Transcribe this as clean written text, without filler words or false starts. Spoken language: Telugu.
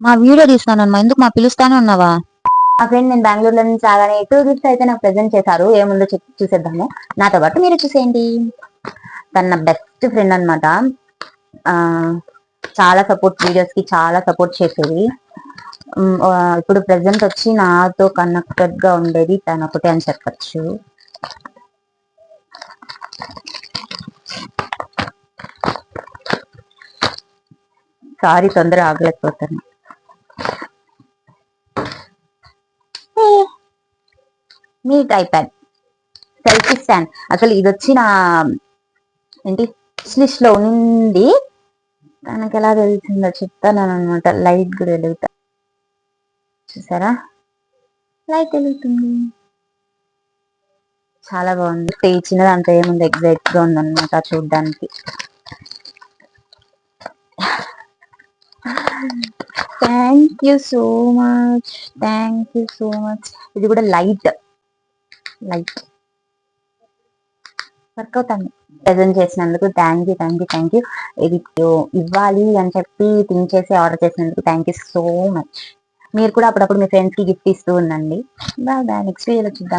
మా వీడియో తీస్తున్నానమ్మా, ఎందుకు మా పిలుస్తానే ఉన్నావా? మా ఫ్రెండ్ నేను బెంగళూరులో నుంచి రాగానే 2 గిఫ్ట్స్ అయితే నాకు ప్రెజెంట్ చేశారు. ఏముందో చూసేద్దాము. నాతో పాటు మీరు చూసేయండి. తన నా బెస్ట్ ఫ్రెండ్ అనమాట. చాలా సపోర్ట్, వీడియోస్ కి చాలా సపోర్ట్ చేసేది. ఇప్పుడు ప్రెజెంట్ వచ్చి నాతో కనెక్టెడ్ గా ఉండేది తను ఒకటే అని చెప్పచ్చు. సారీ, తొందర ఆగలేకపోతాను. Meet iPad selfie stand. అసలు ఇది వచ్చి నా ఏంటి లిస్ట్ లో ఉంది. తనకి ఎలా తెలిసిందో చెప్తాను అనమాట. లైట్ కూడా వెలుగుతా, చూసారా? లైట్ వెలుగుతుంది, చాలా బాగుంది. ఇచ్చిన దాంట్లో ఏముంది, ఎగ్జైట్ గా ఉందన్నమాట చూడ్డానికి. Thank you so much, thank you so much. ఇది కూడా లైట్ వర్క్ అవుతాను. ప్రెజెంట్ చేసినందుకు thank you, thank you, thank you. ఇది ఇవ్వాలి అని చెప్పి థింక్ చేసి ఆర్డర్ చేసినందుకు థ్యాంక్ యూ సో మచ్. మీరు కూడా అప్పుడప్పుడు మీ ఫ్రెండ్స్ కి గిఫ్ట్ ఇస్తూ ఉండండి. బాయ్ బాయ్, నెక్స్ట్ వీడియోలో చూద్దాం.